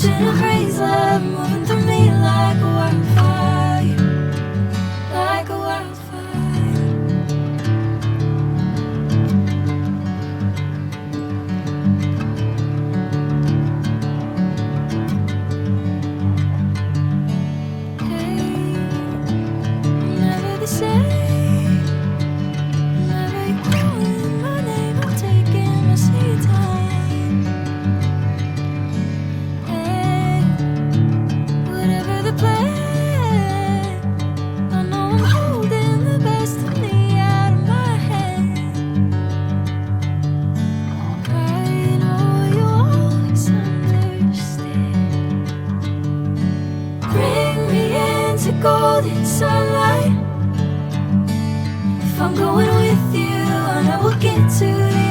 ocean of praise love moving through me like a wildfire, like a wildfire. Hey, never the same. Never you calling my name, I'm taking my sweet time. Hey, whatever the plan, I know I'm holding the best of me out of my hand. I know you always understand. Bring me into golden sunlight. If I'm going with you, I know we'll get to the